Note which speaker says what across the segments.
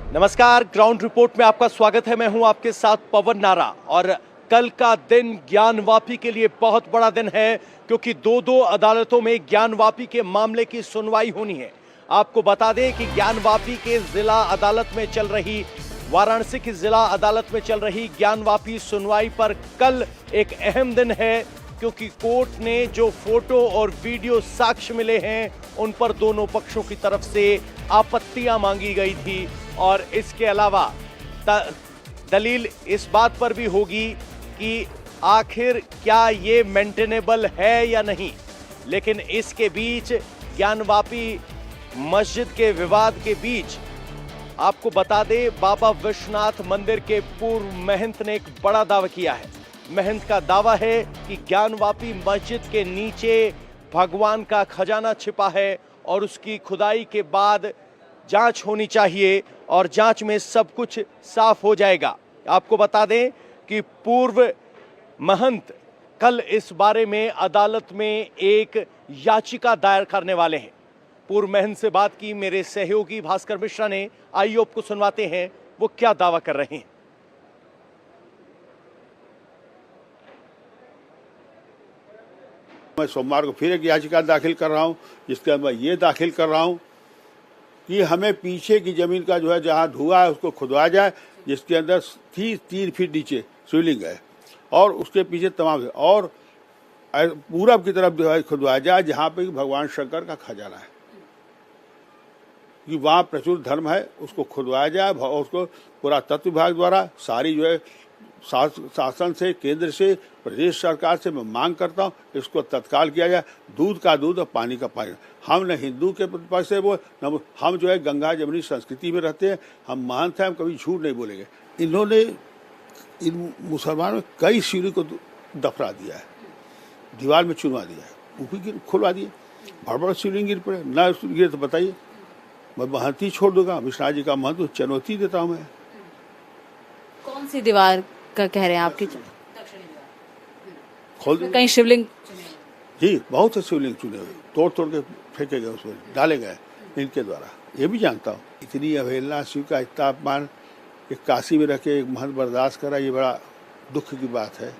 Speaker 1: नमस्कार, ground report में आपका स्वागत है। मैं हूं आपके साथ पवन नारा। और कल का दिन ज्ञानवापी के लिए बहुत बड़ा दिन है, क्योंकि दो अदालतों में ज्ञानवापी के मामले की सुनवाई होनी है। आपको बता दें कि ज्ञानवापी के जिला अदालत में चल रही वाराणसी की जिला अदालत में चल रही ज्ञानवापी सुनवाई पर कल एक अहम दिन है, क्योंकि कोर्ट ने जो फोटो और वीडियो साक्ष्य मिले हैं उन पर दोनों पक्षों की तरफ से आपत्तियां मांगी गई थी। और इसके अलावा दलील इस बात पर भी होगी कि आखिर क्या ये मेंटेनेबल है या नहीं। लेकिन इसके बीच ज्ञानवापी मस्जिद के विवाद के बीच आपको बता दें, बाबा विश्वनाथ मंदिर के पूर्व महंत ने एक बड़ा दावा किया है। महंत का दावा है कि ज्ञानवापी मस्जिद के नीचे भगवान का खजाना छिपा है और उसकी खुदाई के बाद जांच होनी चाहिए और जांच में सब कुछ साफ हो जाएगा। आपको बता दें कि पूर्व महंत कल इस बारे में अदालत में एक याचिका दायर करने वाले हैं। पूर्व महंत से बात की मेरे सहयोगी भास्कर मिश्रा ने। आइए आपको सुनवाते हैं वो क्या दावा कर रहे हैं।
Speaker 2: मैं सोमवार को फिर एक याचिका दाखिल कर रहा हूं, जिसके अंदर ये दाखिल कर रहा हूं कि हमें पीछे की जमीन का जो है जहां धुआं है उसको खुदवाया जाए, जिसके अंदर 3 फीट नीचे शिवलिंग है और उसके पीछे तमाम और पूरब की तरफ जो है खुदवाया जाए, जहां पे भगवान शंकर का खजाना है कि वहां प्रचुर धर्म है, उसको खुदवाया जाए। और उसको पुरातत्व विभाग द्वारा सारी जो है शासन से, केंद्र से, प्रदेश सरकार से मैं मांग करता हूं, इसको तत्काल किया जाए। दूध का दूध और पानी का पानी। हम न हिंदू के पक्ष से वो न हम जो है गंगा जमुनी संस्कृति में रहते हैं, हम महंत हैं, हम कभी झूठ नहीं बोलेंगे। इन्होंने इन मुसलमानों में कई शिविर को दफना दिया है, दीवार में चुनवा दिया है, ऊपर खुलवा दिए, बड़ा शिवलिंग गिर पड़े ना गिरे तो बताइए, मैं महंत ही छोड़ दूंगा। विश्वनाथ जी का महंत चुनौती देता हूँ मैं।
Speaker 3: कौन सी दीवार का कह रहे हैं आपकी?
Speaker 2: खोल
Speaker 3: कहीं शिवलिंग
Speaker 2: जी, बहुत से शिवलिंग चुने हुए तोड़ तोड़ के फेंके गए, उसमें डाले गए इनके द्वारा। ये भी जानता हूँ इतनी अवहेलना, शिव का इतना अपमान एक काशी में रखे एक महंत बर्दाश्त करा, ये बड़ा दुख की बात है।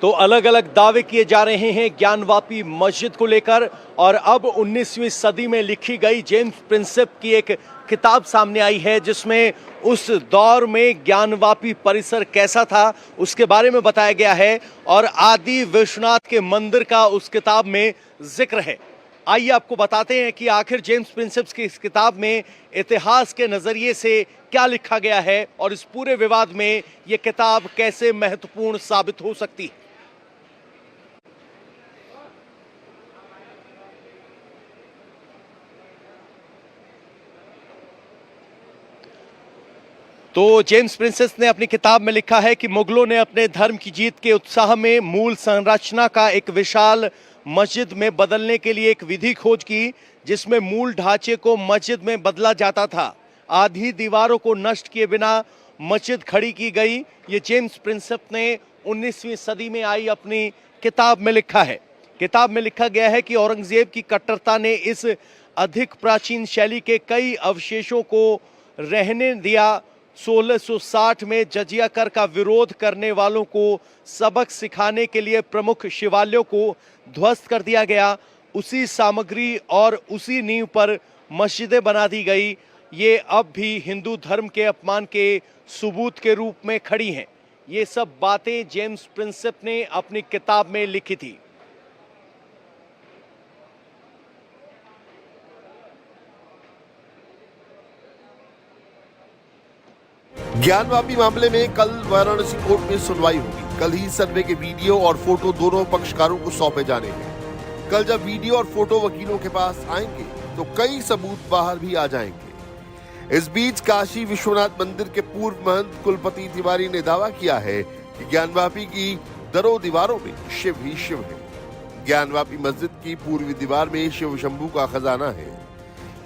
Speaker 1: तो अलग अलग दावे किए जा रहे हैं ज्ञानवापी मस्जिद को लेकर। और अब 19वीं सदी में लिखी गई जेम्स प्रिंसेप की एक किताब सामने आई है, जिसमें उस दौर में ज्ञानवापी परिसर कैसा था उसके बारे में बताया गया है और आदि विश्वनाथ के मंदिर का उस किताब में जिक्र है। आइए आपको बताते हैं कि आखिर जेम्स प्रिंसेप की इस किताब में इतिहास के नजरिए से क्या लिखा गया है और इस पूरे विवाद में यह किताब कैसे महत्वपूर्ण साबित हो सकती है। तो जेम्स प्रिंसेप ने अपनी किताब में लिखा है कि मुगलों ने अपने धर्म की जीत के उत्साह में मूल संरचना का एक विशाल मस्जिद में बदलने के लिए एक विधि खोज की, जिसमें मूल ढांचे को मस्जिद में बदला जाता था। आधी दीवारों को नष्ट किए बिना मस्जिद खड़ी की गई। ये जेम्स प्रिंसेप ने 19वीं सदी में आई अपनी किताब में लिखा है। किताब में लिखा गया है कि औरंगजेब की कट्टरता ने इस अधिक प्राचीन शैली के कई अवशेषों को रहने दिया। 1660 में जजिया कर का विरोध करने वालों को सबक सिखाने के लिए प्रमुख शिवालयों को ध्वस्त कर दिया गया। उसी सामग्री और उसी नींव पर मस्जिदें बना दी गई। ये अब भी हिंदू धर्म के अपमान के सबूत के रूप में खड़ी हैं। ये सब बातें जेम्स प्रिंसेप ने अपनी किताब में लिखी थी।
Speaker 4: ज्ञानवापी मामले में कल वाराणसी कोर्ट में सुनवाई होगी। कल ही सर्वे के वीडियो और फोटो दोनों पक्षकारों को सौंपे जाने हैं। कल जब वीडियो और फोटो वकीलों के पास आएंगे तो कई सबूत बाहर भी आ जाएंगे। इस बीच काशी विश्वनाथ मंदिर के पूर्व महंत कुलपति तिवारी ने दावा किया है कि ज्ञानवापी की दरों दीवारों में शिव ही शिव है। ज्ञानवापी मस्जिद की पूर्वी दीवार में शिव शंभू का खजाना है।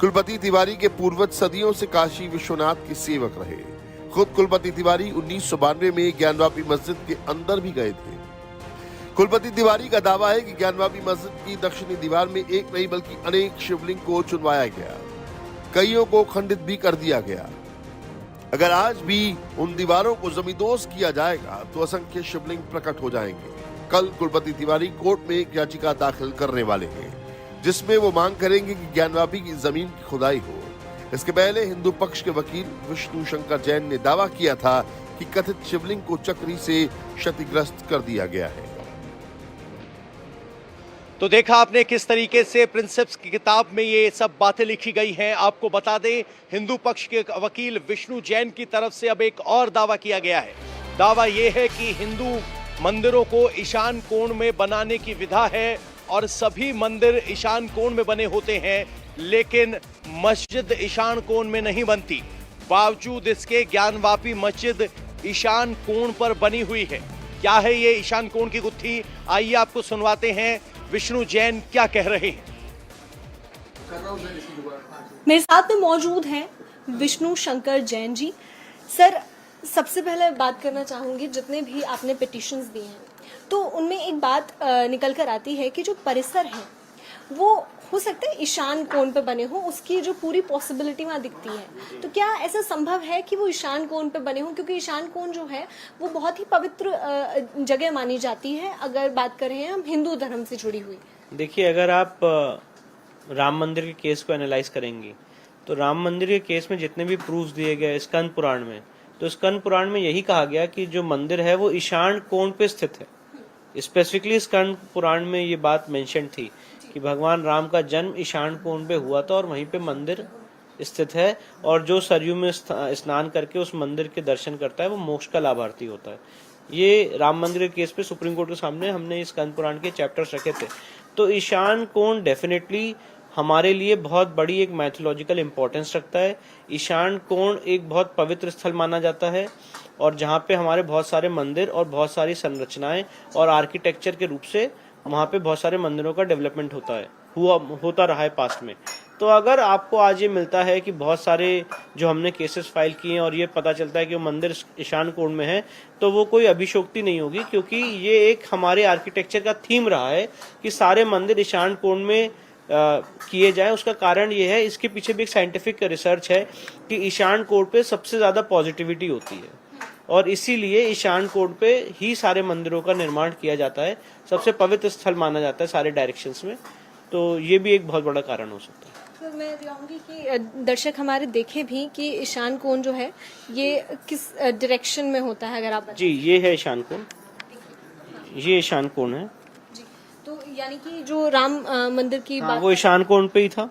Speaker 4: कुलपति तिवारी के पूर्वज सदियों से काशी विश्वनाथ के सेवक रहे। खुद कुलपति तिवारी 1992 में ज्ञानवापी मस्जिद के अंदर भी गए थे। कुलपति तिवारी का दावा है कि ज्ञानवापी मस्जिद की दक्षिणी दीवार में एक नहीं बल्कि अनेक शिवलिंग को चुनवाया गया। कईयों को खंडित भी कर दिया गया। अगर आज भी उन दीवारों को जमींदोज किया जाएगा तो असंख्य शिवलिंग प्रकट हो जाएंगे। कल कुलपति तिवारी कोर्ट में एक याचिका दाखिल करने वाले हैं, जिसमें वो मांग करेंगे कि ज्ञानवापी की जमीन की खुदाई हो। इसके पहले हिंदू पक्ष के वकील विष्णु शंकर जैन ने दावा किया था कि कथित शिवलिंग को चक्री से क्षतिग्रस्त कर दिया गया है।
Speaker 1: तो देखा आपने किस तरीके से प्रिंसिप्स की किताब में ये सब बातें लिखी गई हैं। आपको बता दें, हिंदू पक्ष के वकील विष्णु जैन की तरफ से अब एक और दावा किया गया है। दावा यह है कि हिंदू मंदिरों को ईशान कोण में बनाने की विधा है और सभी मंदिर ईशान कोण में बने होते हैं, लेकिन मस्जिद ईशान कोण में नहीं बनती। बावजूद इसके ज्ञानवापी मस्जिद ईशान कोण पर बनी हुई है। क्या है ये ईशान कोण की गुत्थी? आइए आपको सुनवाते हैं विष्णु जैन क्या कह रहे हैं।
Speaker 5: मेरे साथ में मौजूद हैं विष्णु शंकर जैन जी। सर, सबसे पहले बात करना चाहूंगी, जितने भी आपने पिटिशंस दिए हैं तो उनमें एक बात निकल कर आती है कि जो परिसर है वो हो सकता है ईशान कोण पे बने हो, उसकी जो पूरी पॉसिबिलिटी वहाँ दिखती है। तो क्या ऐसा संभव है कि वो ईशान कोण पे बने हो? क्योंकि ईशान कोण जो है वो बहुत ही पवित्र जगह मानी जाती है, अगर बात करें हम हिंदू धर्म से जुड़ी हुई।
Speaker 6: देखिए, अगर आप राम मंदिर के केस को एनालाइज करेंगे तो राम मंदिर के केस में जितने भी प्रूफ्स दिए गए स्कंद पुराण में, तो स्कंद पुराण में यही कहा गया कि जो मंदिर है वो ईशान कोण पे स्थित है। स्पेसिफिकली स्कंद पुराण में ये बात मेंशन थी कि भगवान राम का जन्म ईशान कोण पे हुआ था और वहीं पे मंदिर स्थित है, और जो सरयू में स्नान करके उस मंदिर के दर्शन करता है वो मोक्ष का लाभार्थी होता है। ये राम मंदिर के केस पे सुप्रीम कोर्ट के सामने हमने इस स्कंद पुराण के चैप्टर्स रखे थे। तो ईशान कोण डेफिनेटली हमारे लिए बहुत बड़ी एक मैथोलॉजिकल इंपॉर्टेंस रखता है। ईशान कोण एक बहुत पवित्र स्थल माना जाता है और जहाँ पे हमारे बहुत सारे मंदिर और बहुत सारी संरचनाएं और आर्किटेक्चर के रूप से वहाँ पे बहुत सारे मंदिरों का डेवलपमेंट होता रहा है पास्ट में। तो अगर आपको आज ये मिलता है कि बहुत सारे जो हमने केसेस फाइल किए हैं और ये पता चलता है कि वो मंदिर ईशान कोण में है, तो वो कोई अभिशोक्ति नहीं होगी, क्योंकि ये एक हमारे आर्किटेक्चर का थीम रहा है कि सारे मंदिर ईशान कोण में किए जाएं। उसका कारण ये है, इसके पीछे भी एक साइंटिफिक रिसर्च है कि ईशान कोण पे सबसे ज्यादा पॉजिटिविटी होती है और इसीलिए ईशान कोण पे ही सारे मंदिरों का निर्माण किया जाता है। सबसे पवित्र स्थल माना जाता है सारे डायरेक्शंस में, तो ये भी एक बहुत बड़ा कारण हो सकता है।
Speaker 5: तो मैं चाहूंगी कि दर्शक हमारे देखें भी कि ईशान कोण जो है ये किस डायरेक्शन में होता है, अगर आप
Speaker 6: जी, ये है ईशान कोण, ये ईशान कोण है
Speaker 5: जी। तो यानी कि जो राम मंदिर की बात,
Speaker 6: वो ईशान कोण पे ही था।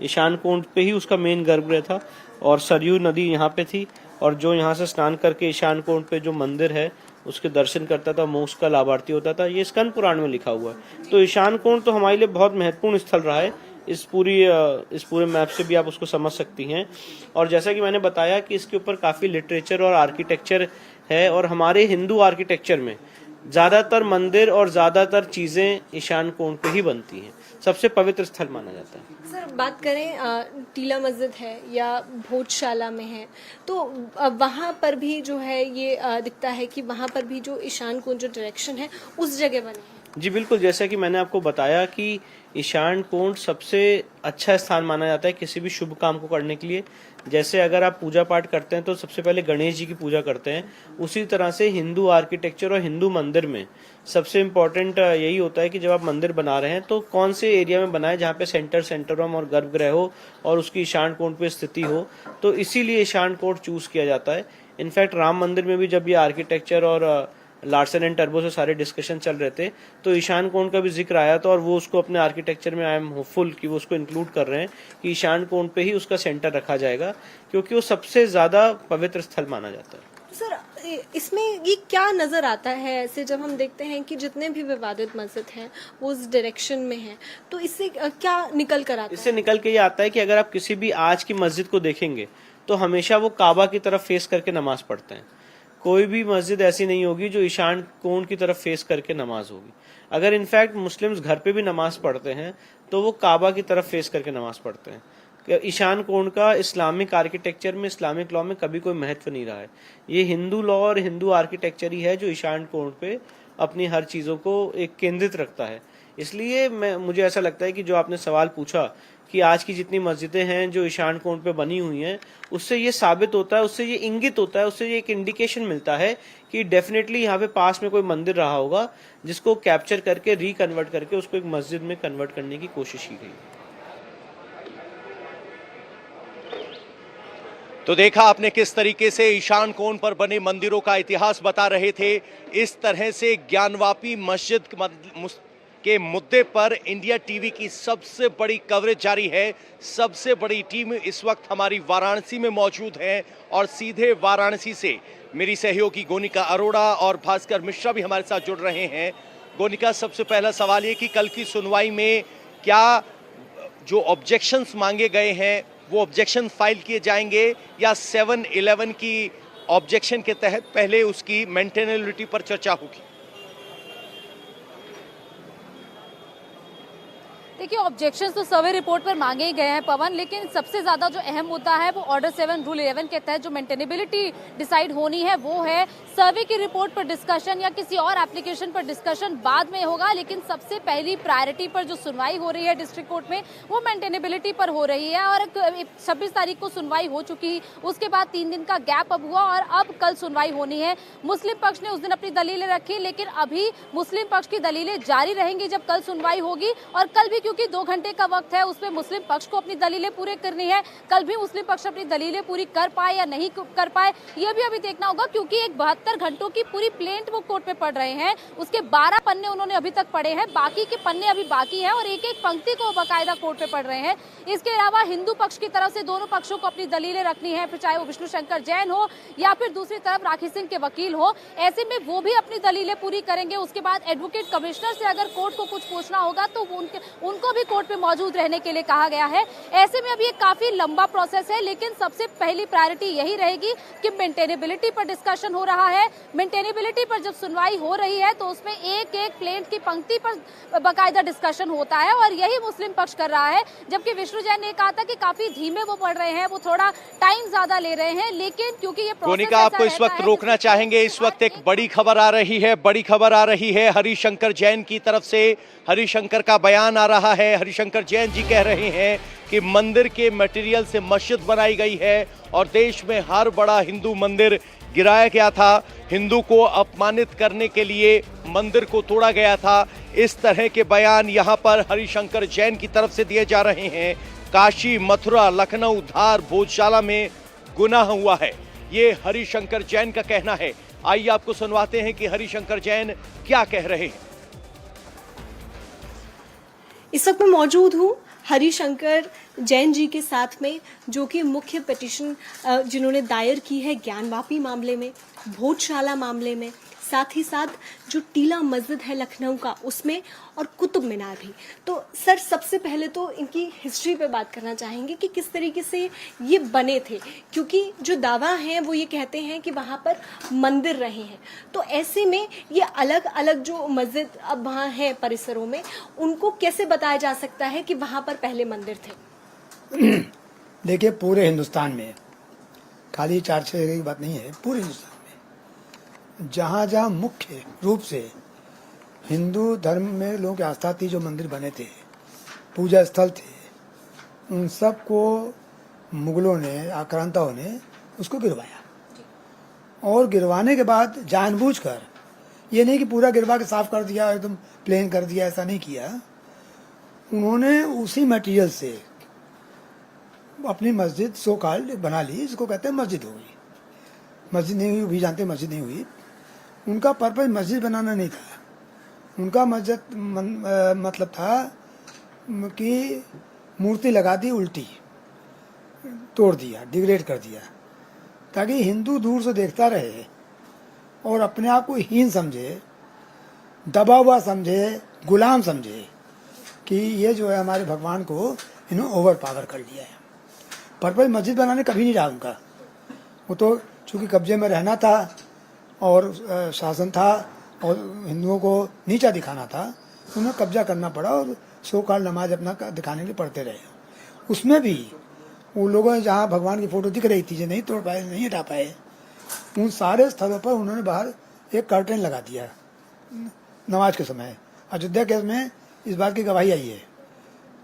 Speaker 6: ईशान कोण पे ही उसका मेन गर्भगृह था और सरयू नदी यहाँ पे थी, और जो यहाँ से स्नान करके ईशान कोण पे जो मंदिर है उसके दर्शन करता था मोक्ष का लाभार्थी होता था। ये स्कंद पुराण में लिखा हुआ है। तो ईशान कोण तो हमारे लिए बहुत महत्वपूर्ण स्थल रहा है। इस पूरे मैप से भी आप उसको समझ सकती हैं। और जैसा कि मैंने बताया कि इसके ऊपर काफी लिटरेचर और आर्किटेक्चर है, और हमारे हिंदू आर्किटेक्चर में ज्यादातर मंदिर और ज्यादातर चीजें ईशान कोण पे ही बनती हैं। सबसे पवित्र स्थल माना जाता है।
Speaker 5: सर, बात करें टीला मस्जिद है या भोजशाला में है, तो वहाँ पर भी जो है ये दिखता है कि वहाँ पर भी जो ईशान कोण जो डायरेक्शन है उस जगह बने हैं।
Speaker 6: जी बिल्कुल, जैसा कि मैंने आपको बताया कि ईशान कोण सबसे अच्छा स्थान माना जाता है किसी भी शुभ काम को करने के लिए। जैसे अगर आप पूजा पाठ करते हैं तो सबसे पहले गणेश जी की पूजा करते हैं, उसी तरह से हिंदू आर्किटेक्चर और हिंदू मंदिर में सबसे इम्पोर्टेंट यही होता है कि जब आप मंदिर बना रहे हैं तो कौन से एरिया में बनाए जहाँ पे सेंटरम और गर्भगृह हो और उसकी ईशान कोण पे स्थिति हो। तो इसीलिए ईशान कोण चूज किया जाता है। इनफैक्ट राम मंदिर में भी जब ये आर्किटेक्चर और लार्सन एंड टर्बो से सारे डिस्कशन चल रहे थे तो ईशान कोण का भी जिक्र आया था, और वो उसको अपने आर्किटेक्चर में आई एम होपफुल कि वो उसको इंक्लूड कर रहे हैं कि ईशान कोण पे ही उसका सेंटर रखा जाएगा, क्योंकि वो सबसे ज्यादा पवित्र स्थल माना जाता है।
Speaker 5: सर, इसमें ये क्या नजर आता है ऐसे, जब हम देखते हैं कि जितने भी विवादित मस्जिद हैं वो उस डायरेक्शन में हैं, तो इससे क्या निकल कर आता है?
Speaker 6: इससे निकल के ये आता है कि अगर आप किसी भी आज की मस्जिद को देखेंगे तो हमेशा वो काबा की तरफ फेस करके नमाज पढ़ते हैं। कोई भी मस्जिद ऐसी नहीं होगी जो ईशान कोण की तरफ फेस करके नमाज होगी। अगर इनफैक्ट मुस्लिम्स घर पे भी नमाज पढ़ते हैं तो वो काबा की तरफ फेस करके नमाज पढ़ते हैं। ईशान कोण का इस्लामिक आर्किटेक्चर में, इस्लामिक लॉ में कभी कोई महत्व नहीं रहा है। ये हिंदू लॉ और हिंदू आर्किटेक्चर ही है जो ईशान कोण पे अपनी हर चीजों को एक केंद्रित रखता है। इसलिए मुझे ऐसा लगता है कि जो आपने सवाल पूछा कि आज की जितनी मस्जिदें हैं जो ईशान कोण पे बनी हुई हैं, उससे ये साबित होता है, उससे ये इंगित होता है, उससे ये एक इंडिकेशन मिलता है कि डेफिनेटली यहाँ पे पास में कोई मंदिर रहा होगा जिसको कैप्चर करके रिकन्वर्ट करके उसको एक मस्जिद में कन्वर्ट करने की कोशिश की गई।
Speaker 1: तो देखा आपने किस तरीके से ईशान कोण पर बने मंदिरों का इतिहास बता रहे थे। इस तरह से ज्ञानवापी मस्जिद के मुद्दे पर इंडिया टीवी की सबसे बड़ी कवरेज जारी है। सबसे बड़ी टीम इस वक्त हमारी वाराणसी में मौजूद है और सीधे वाराणसी से मेरी सहयोगी गोनिका अरोड़ा और भास्कर मिश्रा भी हमारे साथ जुड़ रहे हैं। गोनिका, सबसे पहला सवाल ये कि कल की सुनवाई में क्या जो ऑब्जेक्शंस मांगे गए हैं वो ऑब्जेक्शन फाइल किए जाएंगे या 7-11 की ऑब्जेक्शन के तहत पहले उसकी मेंटेनेबिलिटी पर चर्चा होगी?
Speaker 3: देखिए, ऑब्जेक्शंस तो सर्वे रिपोर्ट पर मांगे ही गए हैं पवन, लेकिन सबसे ज्यादा जो अहम मुद्दा है वो ऑर्डर 7 रूल 11 के तहत जो मेंटेनेबिलिटी डिसाइड होनी है वो है। सर्वे की रिपोर्ट पर डिस्कशन या किसी और एप्लीकेशन पर डिस्कशन बाद में होगा, लेकिन सबसे पहली प्रायोरिटी पर जो सुनवाई हो रही है डिस्ट्रिक्ट कोर्ट में वो मेंटेनेबिलिटी पर हो रही है। और 26 तारीख को सुनवाई हो चुकी, उसके बाद 3 दिन का गैप अब हुआ और अब कल सुनवाई होनी है। मुस्लिम पक्ष ने उस दिन अपनी दलीलें रखी, लेकिन अभी मुस्लिम पक्ष की दलीलें जारी रहेंगी जब कल सुनवाई होगी। और कल भी क्योंकि 2 घंटे का वक्त है, उसमें मुस्लिम पक्ष को अपनी दलीलें पूरी करनी है। कल भी मुस्लिम पक्ष अपनी दलीलें पूरी कर पाए या नहीं कर पाए यह भी अभी देखना होगा, क्योंकि एक 72 घंटों की पूरी प्लेंट वो कोर्ट में पढ़ रहे हैं। उसके 12 पन्ने उन्होंने अभी तक पढ़े हैं, बाकी के पन्ने अभी बाकी है और एक एक पंक्ति को बाकायदा कोर्ट में पढ़ रहे हैं। इसके अलावा हिंदू पक्ष की तरफ से दोनों पक्षों को अपनी दलीलें रखनी है, फिर चाहे वो विष्णु शंकर जैन हो या फिर दूसरी तरफ राखी सिंह के वकील हो। ऐसे में वो भी अपनी दलीलें पूरी करेंगे। उसके बाद एडवोकेट कमिश्नर से अगर कोर्ट को कुछ पूछना होगा तो उनको भी कोर्ट में मौजूद रहने के लिए कहा गया है। ऐसे में अभी एक काफी लंबा प्रोसेस है, लेकिन सबसे पहली प्रायोरिटी यही रहेगी कि मेंटेनेबिलिटी पर डिस्कशन हो रहा है। मेंटेनेबिलिटी पर जब सुनवाई हो रही है तो उसमें एक एक प्लेंट की पंक्ति पर बाकायदा डिस्कशन होता है और यही मुस्लिम पक्ष कर रहा है। जबकि विष्णु जैन ने कहा था कि काफी धीमे वो पढ़ रहे हैं, वो थोड़ा टाइम ज्यादा ले रहे हैं, लेकिन क्योंकि ये
Speaker 1: गोनिका, आपको इस वक्त रोकना चाहेंगे। इस वक्त एक बड़ी खबर आ रही है हरिशंकर जैन की तरफ से। हरिशंकर का बयान आ रहा है। हरिशंकर जैन जी कह रहे हैं कि मंदिर के मटेरियल से मस्जिद बनाई गई है और देश में हर बड़ा हिंदू मंदिर गिराया गया था। हिंदू को अपमानित करने के लिए मंदिर को तोड़ा गया था। इस तरह के बयान यहां पर हरिशंकर जैन की तरफ से दिए जा रहे हैं। काशी, मथुरा, लखनऊ, धार, भोजशाला में गुनाह हुआ है, ये हरिशंकर जैन का कहना है। आइए आपको सुनवाते हैं कि हरिशंकर जैन क्या कह रहे हैं।
Speaker 5: इस वक्त मैं मौजूद हूँ हरिशंकर जैन जी के साथ में, जो कि मुख्य पिटीशन जिन्होंने दायर की है ज्ञानवापी मामले में, भोजशाला मामले में, साथ ही साथ जो टीला मस्जिद है लखनऊ का उसमें और कुतुब मीनार भी। तो सर, सबसे पहले तो इनकी हिस्ट्री पे बात करना चाहेंगे कि किस तरीके से ये बने थे, क्योंकि जो दावा है वो ये कहते हैं कि वहाँ पर मंदिर रहे हैं। तो ऐसे में ये अलग अलग जो मस्जिद अब वहाँ है परिसरों में, उनको कैसे बताया जा सकता है कि वहाँ पर पहले मंदिर थे?
Speaker 7: देखिए, पूरे हिंदुस्तान में, खाली 4-6 जगह की बात नहीं है, पूरे हिंदुस्तान में जहाँ जहाँ मुख्य रूप से हिंदू धर्म में लोगों की आस्था थी, जो मंदिर बने थे, पूजा स्थल थे, उन सब को मुगलों ने, आक्रांताओं ने उसको गिरवाया। और गिरवाने के बाद जानबूझकर, ये नहीं कि पूरा गिरवा के साफ कर दिया, एकदम प्लेन कर दिया, ऐसा नहीं किया। उन्होंने उसी मटेरियल से अपनी मस्जिद सो कॉल्ड बना ली, इसको कहते हैं मस्जिद हो गई। मस्जिद नहीं हुई भी जानते, मस्जिद नहीं हुई। उनका पर्पज मस्जिद बनाना नहीं था, उनका मतलब था कि मूर्ति लगा दी, उल्टी तोड़ दिया, डिग्रेड कर दिया, ताकि हिंदू दूर से देखता रहे और अपने आप को हीन समझे, दबा हुआ समझे, गुलाम समझे कि ये जो है हमारे भगवान को इन्होंने ओवर पावर कर लिया है। पर्पज मस्जिद बनाने कभी नहीं रहा उनका। वो तो चूंकि कब्जे में रहना था और शासन था और हिंदुओं को नीचा दिखाना था, उन्हें कब्जा करना पड़ा और सो कॉल नमाज अपना दिखाने के लिए पढ़ते रहे। उसमें भी उन लोगों ने जहाँ भगवान की फोटो दिख रही थी, जो नहीं तोड़ पाए, नहीं हटा पाए, उन सारे स्थलों पर उन्होंने बाहर एक कर्टेन लगा दिया नमाज के समय। अयोध्या केस में इस बात की गवाही आई है।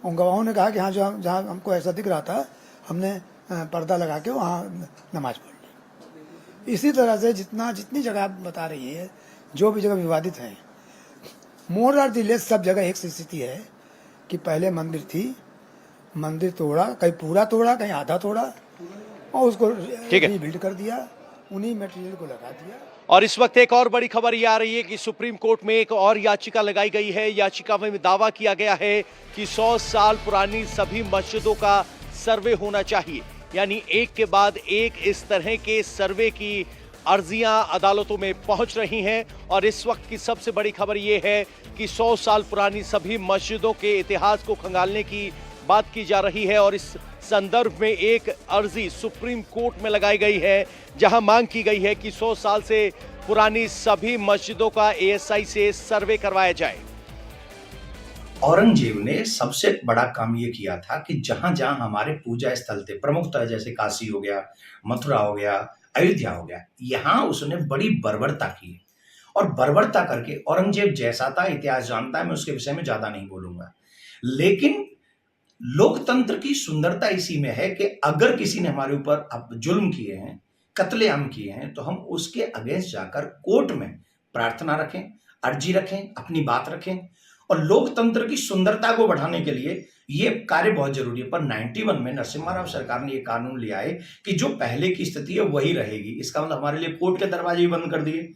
Speaker 7: उन गवाहों ने कहा कि हाँ, जहाँ हमको ऐसा दिख रहा था हमने पर्दा लगा के वहाँ नमाज पढ़ ली। इसी तरह से जितनी जगह आप बता रही है, जो भी जगह विवादित हैं, मोर और दिलेस सब जगह एक सी स्थिति है कि पहले मंदिर थी, मंदिर तोड़ा, कहीं पूरा तोड़ा, कहीं आधा तोड़ा और उसको रीबिल्ड कर दिया, उन्हीं मटेरियल को लगा दिया।
Speaker 1: और इस वक्त एक और बड़ी खबर ये आ रही है कि सुप्रीम कोर्ट में एक और याचिका लगाई गई है। याचिका में दावा किया गया है कि 100 साल पुरानी सभी मस्जिदों का सर्वे होना चाहिए, यानी एक के बाद एक इस तरह के सर्वे की अर्जियां अदालतों में पहुंच रही हैं। और इस वक्त की सबसे बड़ी खबर यह है कि 100 साल पुरानी सभी मस्जिदों के इतिहास को खंगालने की बात की जा रही है। और इस संदर्भ में एक अर्जी सुप्रीम कोर्ट में लगाई गई है, जहां मांग की गई है कि 100 साल से पुरानी सभी मस्जिदों का एएसआई से सर्वे करवाया जाए।
Speaker 8: औरंगजेब ने सबसे बड़ा काम ये किया था कि जहां जहां हमारे पूजा स्थल थे, प्रमुखतः जैसे काशी हो गया, मथुरा हो गया, अयोध्या हो गया, यहां उसने बड़ी बर्बरता की। और बर्बरता करके औरंगजेब जैसा था, इतिहास जानता है, मैं उसके विषय में ज्यादा नहीं बोलूंगा। लेकिन लोकतंत्र की सुंदरता इसी में है कि अगर किसी ने हमारे ऊपर जुल्म किए हैं, कत्लेआम किए हैं, तो हम उसके अगेंस्ट जाकर कोर्ट में प्रार्थना रखें, अर्जी रखें, अपनी बात रखें। और लोकतंत्र की सुंदरता को बढ़ाने के लिए ये कार्य बहुत जरूरी है। पर 91 में नरसिम्हा राव सरकार ने ये कानून लिया है कि जो पहले की स्थिति है वही रहेगी। इसका मतलब हमारे लिए कोर्ट के दरवाजे ही बंद कर दिए।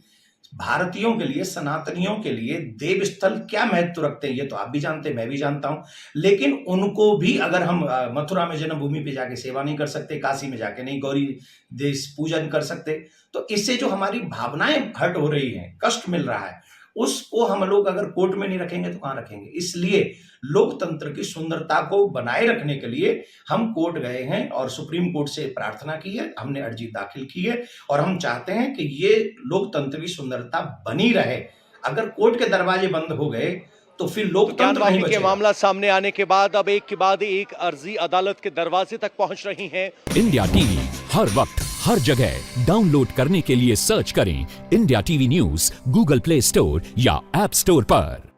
Speaker 8: भारतीयों के लिए, सनातनियों के लिए देव स्थल क्या महत्व रखते हैं ये तो आप भी जानते हैं, मैं भी जानता हूं। लेकिन उनको भी अगर हम मथुरा में जन्मभूमि पे जाके सेवा नहीं कर सकते, काशी में जाके नहीं गौरी देश पूजन कर सकते, तो इससे जो हमारी भावनाएं हर्ट हो रही हैं, कष्ट मिल रहा है, उसको हम लोग अगर कोर्ट में नहीं रखेंगे तो कहां रखेंगे। इसलिए लोकतंत्र की सुंदरता को बनाए रखने के लिए हम कोर्ट गए हैं और सुप्रीम कोर्ट से प्रार्थना की है, हमने अर्जी दाखिल की है और हम चाहते हैं कि ये लोकतंत्र की सुंदरता बनी रहे। अगर कोर्ट के दरवाजे बंद हो गए तो फिर लोकतंत्र नहीं बचेगा।
Speaker 1: के मामला सामने आने के बाद अब एक के बाद एक अर्जी अदालत के दरवाजे तक पहुंच रही है।
Speaker 9: इंडिया टीवी हर वक्त हर जगह डाउनलोड करने के लिए सर्च करें India TV news Google play store या ऐप स्टोर पर।